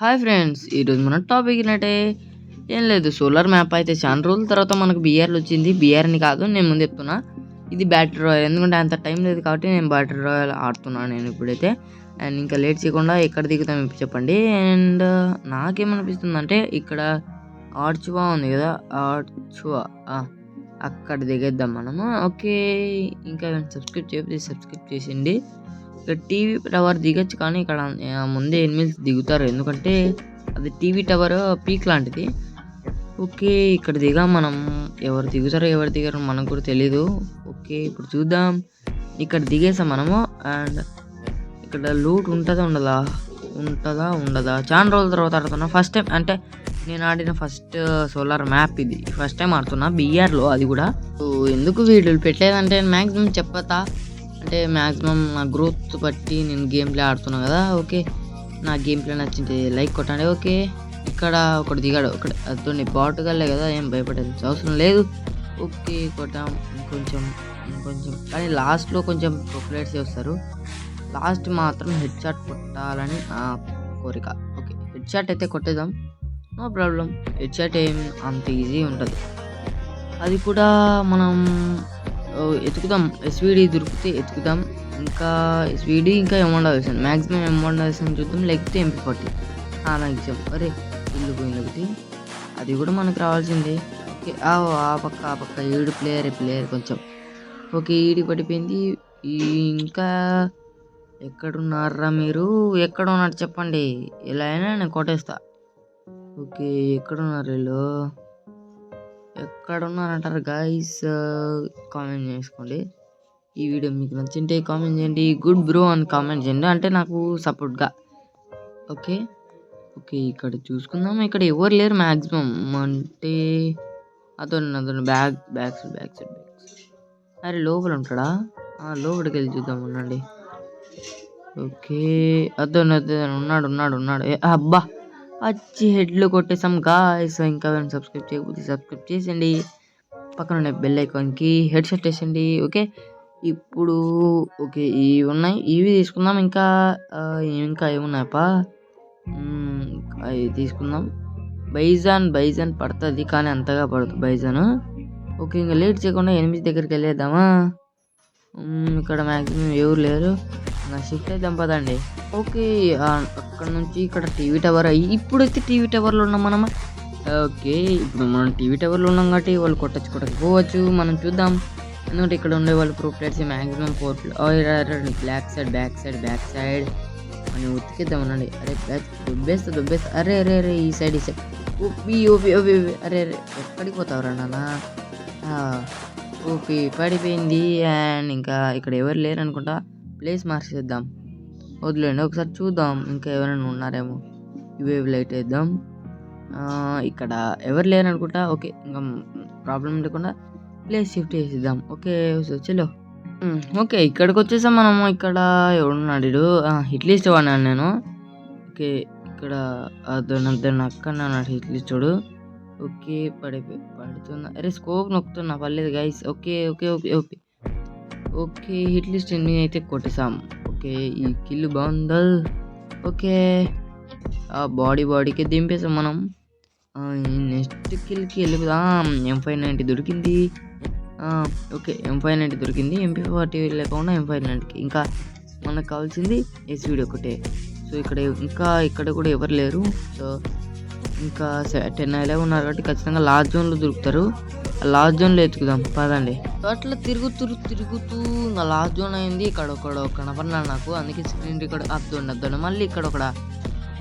Hi friends, ఈరోజు మన topic ఏంటంటే ఏం లేదు. సోలార్ మ్యాప్ అయితే చాలా రోజుల తర్వాత మనకు బీఆర్లు వచ్చింది. బీఆర్ని కాదు, నేను ముందు చెప్తున్నా, ఇది బ్యాటిల్ రాయల్. ఎందుకంటే అంత టైం లేదు కాబట్టి నేను బ్యాటిల్ రాయల్ ఆడుతున్నాను నేను ఇప్పుడైతే. అండ్ ఇంకా లేట్ చేయకుండా ఎక్కడ దిగుతాం ఇప్పుడు చెప్పండి. అండ్ నాకేమనిపిస్తుంది అంటే ఇక్కడ ఆర్చువా ఉంది కదా, ఆర్చువా అక్కడ దిగేద్దాం మనము. ఓకే, ఇంకా సబ్స్క్రైబ్ చేయకపోతే సబ్స్క్రైబ్ చేసిండి. ఇక్కడ టీవీ టవర్ దిగొచ్చు కానీ ఇక్కడ ముందే ఎనిమిల్స్ దిగుతారు, ఎందుకంటే అది టీవీ టవర్ పీక్ లాంటిది. ఓకే, ఇక్కడ దిగాం మనం. ఎవరు దిగుతారో ఎవరు దిగారో మనకు కూడా తెలీదు. ఓకే, ఇప్పుడు చూద్దాం. ఇక్కడ దిగేసాం మనము. అండ్ ఇక్కడ లూట్ ఉంటుందా ఉండదా చాలా రోజుల తర్వాత ఆడుతున్నా. ఫస్ట్ టైం అంటే నేను ఆడిన ఫస్ట్ సోలార్ మ్యాప్ ఇది. ఫస్ట్ టైం ఆడుతున్నా బీఆర్లో, అది కూడా. ఎందుకు వీడియోలు పెట్టలేదంటే మ్యాక్సిమం చెప్పతా, అంటే మ్యాక్సిమం నా గ్రోత్ బట్టి నేను గేమ్ ప్లే ఆడుతున్నా కదా. ఓకే, నా గేమ్ ప్లే నచ్చింది లైక్ కొట్టండి. ఓకే, ఇక్కడ ఒకటి దిగాడు, ఒకటి అతన్ని బాటుగాలే కదా, ఏం భయపడాల్సిన అవసరం లేదు. ఓకే, కొట్టాం. ఇంకొంచెం కానీ లాస్ట్లో కొంచెం ప్రొఫ్లైట్స్ వస్తారు. లాస్ట్ మాత్రం హెడ్ షాట్ కొట్టాలని నా కోరిక. ఓకే, హెడ్ షాట్ అయితే కొట్టేద్దాం, నో ప్రాబ్లం. హెడ్ షాట్ ఏం అంత ఈజీ ఉంటుంది, అది కూడా మనం ఎతుకుదాం. ఎస్విడి దొరికితే ఎతుకుదాం. ఇంకా ఎస్విడి ఇంకా M1 మ్యాక్సిమం M1 చూద్దాం, లేకపోతే MP40. నాకు ఇచ్చాం. అరే ఇల్లు పోయింది ఒకటి, అది కూడా మనకు రావాల్సిందే. ఓకే, ఆ పక్క ఏడు ప్లేయర్ కొంచెం. ఓకే, ఈడి పడిపోయింది. ఇంకా ఎక్కడున్నారా మీరు? ఎక్కడ ఉన్నారు చెప్పండి, ఎలా అయినా నేను కొట్టేస్తా. ఓకే, ఎక్కడున్నారు వీళ్ళు? ఎక్కడున్నారంటారు గాయస్? కామెంట్ చేసుకోండి. ఈ వీడియో మీకు నచ్చింటే కామెంట్ చేయండి, గుడ్ బ్రో అని కామెంట్ చేయండి, అంటే నాకు సపోర్ట్గా. ఓకే, ఇక్కడ చూసుకుందాం. ఇక్కడ ఎవరు లేరు మ్యాక్సిమం, అంటే అతను బ్యాక్ సైడ్. అరే లోపల ఉంటాడా? లోపలికి వెళ్ళి చూద్దాం, ఉండండి. ఓకే, అతను ఉన్నాడు. అబ్బా, వచ్చి హెడ్లు కొట్టేసాం గాయస్. ఇంకా సబ్స్క్రైబ్ చేయకపోతే సబ్స్క్రైబ్ చేసేయండి, పక్కన ఉండే బెల్ ఐకాన్కి హెడ్ షాట్ వేసండి. ఓకే, ఇప్పుడు ఓకే ఇవి ఉన్నాయి, ఇవి తీసుకుందాం. ఇంకా ఏమున్నాయప్పా, అవి తీసుకుందాం. బైజాన్ పడుతుంది కానీ అంతగా పడుతుంది బైజాన్. ఓకే, ఇంకా లేట్ చేయకుండా 8 దగ్గరికి వెళ్ళేద్దామా. ఇక్కడ మ్యాక్సిమం ఎవరు లేరు, షిఫ్ట్ అయిద్దాం పదండి. ఓకే, అక్కడ నుంచి ఇక్కడ టీవీ టవర్ ఇప్పుడైతే టీవీ టవర్లో ఉన్నాం మనం. ఓకే, ఇప్పుడు మనం టీవీ టవర్లో ఉన్నాం కాబట్టి వాళ్ళు కొట్టకపోవచ్చు, మనం చూద్దాం. ఎందుకంటే ఇక్కడ ఉండే వాళ్ళు pro players maximum 4 back side అని ఉతికిద్దాం. ఉండండి. అరే దుబ్బేస్తా. అరే ఈ సైడ్ ఓపి అరే ఎక్కడికి పోతావురా నాన్న? ఓపి పడిపోయింది. అండ్ ఇంకా ఇక్కడ ఎవరు లేరు అనుకుంటా, ప్లేస్ మార్చేద్దాం. వదిలేండి, ఒకసారి చూద్దాం ఇంకా ఎవరైనా ఉన్నారేమో. ఇవేవి లైట్ వేద్దాం. ఇక్కడ ఎవరు లేరు అనుకుంటా. ఓకే, ఇంకా ప్రాబ్లం లేకుండా ప్లేస్ షిఫ్ట్ చేసిద్దాం. ఓకే, చలో. ఓకే, ఇక్కడికి వచ్చేసాం మనము. ఇక్కడ ఎవడున్నాడు? హిట్లిస్ట్ వాడినాను నేను. ఓకే, ఇక్కడ అతను అక్కడ హిట్లిస్టుడు. ఓకే, పడుతున్నా. అరే స్కోప్ నొక్కుతున్నా, పర్లేదు గైస్. ఓకే హిట్లిస్ట్ అయితే కొట్టేసాం. ఓకే, ఈ కిల్ బాగుందా? ఓకే, బాడీకి దింపేసాం మనం. నెక్స్ట్ కిల్కి వెళ్ళిపోదాం. M590 దొరికింది. ఓకే, M590 దొరికింది. MP40 లేకుండా M590కి ఇంకా మనకు కావాల్సింది SVD ఒకటే. సో ఇక్కడ కూడా ఎవరు లేరు. సో ఇంకా 10 ఉన్నారు కాబట్టి ఖచ్చితంగా లాస్ట్ జోన్లో దొరుకుతారు. లాస్ట్ జోన్లో ఎత్తుకుదాం పదండి. అట్లా తిరుగుతూ ఇంకా లాస్ట్ జోన్ అయింది. ఇక్కడ కనపడినాడు నాకు, అందుకే స్క్రీన్ రికార్డ్ అద్దండి. మళ్ళీ ఇక్కడ ఒకడ.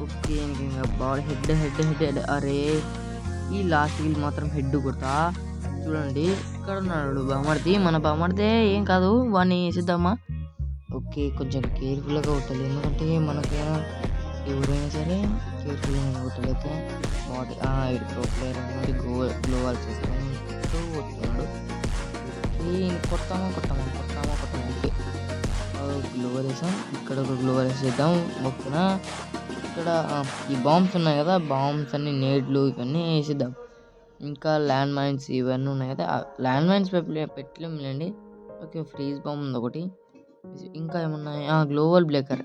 ఓకే, ఇంకా బాడీ హెడ్. అరే ఈ లాస్ట్ కిల్ మాత్రం హెడ్ కొడతా. చూడండి, ఇక్కడ ఉన్నాడు బామర్ది, మన బామర్దే. ఏం కాదు, వాడిని వేసిద్దామా. ఓకే, కొంచెం కేర్ఫుల్గా కొట్టాలి, ఎందుకంటే మనకైనా ఎవరైనా సరే కేర్ఫుల్గా కొట్టలేక బాడీ ప్రో ప్లేయర్ అనేది గ్లోవాల్ చేసుకొని కొడుతున్నాడు. కొడతామా. ఓకే, గ్లోవర్ వేసాం. ఇక్కడ ఒక గ్లోవర్ వేసేద్దాం. ఓకేనా, ఇక్కడ ఈ బాంబ్స్ ఉన్నాయి కదా, బాంబ్స్ అన్ని నేడ్లు ఇవన్నీ వేసేద్దాం. ఇంకా ల్యాండ్ మైన్స్ ఇవన్నీ ఉన్నాయి కదా, ల్యాండ్ మైన్స్ పెట్టలేండి. ఓకే, ఫ్రీజ్ బాంబ్ ఉంది ఒకటి. ఇంకా ఏమున్నాయి? Global breaker.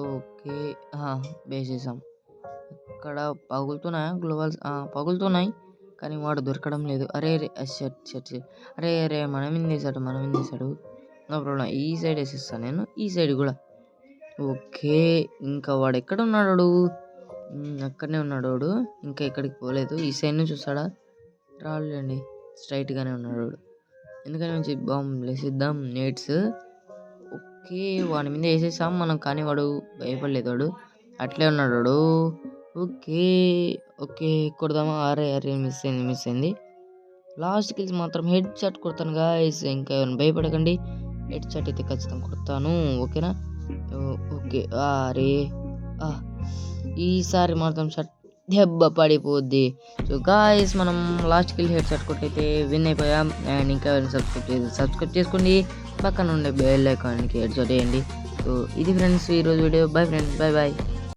ఓకే, వేసేసాం. ఇక్కడ పగులుతున్నాయా గ్లోవల్స్? పగులుతున్నాయి కానీ వాడు దొరకడం లేదు. అరే అరే షర్ట్ షర్ట్ అరే అరే మనం వేసాడు నో ప్రాబ్లం. ఈ సైడ్ వేసేస్తాను నేను, ఈ సైడ్ కూడా. ఓకే, ఇంకా వాడు ఎక్కడ ఉన్నాడు? అక్కడనే ఉన్నాడు వాడు, ఇంకా ఎక్కడికి పోలేదు. ఈ సైడ్ నుంచి చూస్తాడా? రాలేండి, స్ట్రైట్గానే ఉన్నాడు వాడు. ఎందుకని మంచి బాంబు వేసిద్దాం నేట్స్. ఓకే, వాడి మీద వేసేసాం మనం, కానీ వాడు భయపడలేదు, వాడు అట్లే ఉన్నాడు వాడు. ఓకే ఓకే, కొడదామా? అరే అరే మిస్ అయింది. లాస్ట్ కిల్స్ మాత్రం హెడ్ షాట్ కొడతాను గాయస్, ఇంకా ఏమైనా భయపడకండి. హెడ్ షాట్ అయితే ఖచ్చితంగా కొడతాను, ఓకేనా? ఓకే, అరే ఈసారి మాత్రం షాట్ దెబ్బ పడిపోద్ది. సో గాయస్, మనం లాస్ట్ కిల్ హెడ్ షాట్ కొట్టయితే విన్ అయిపోయాం. అండ్ ఇంకా సబ్స్క్రైబ్ చేసుకోండి, పక్కన ఉండే బెల్ ఐకాన్కి హెడ్ షాట్ వేయండి. సో ఇది ఫ్రెండ్స్ ఈరోజు వీడియో. Bye friends, by.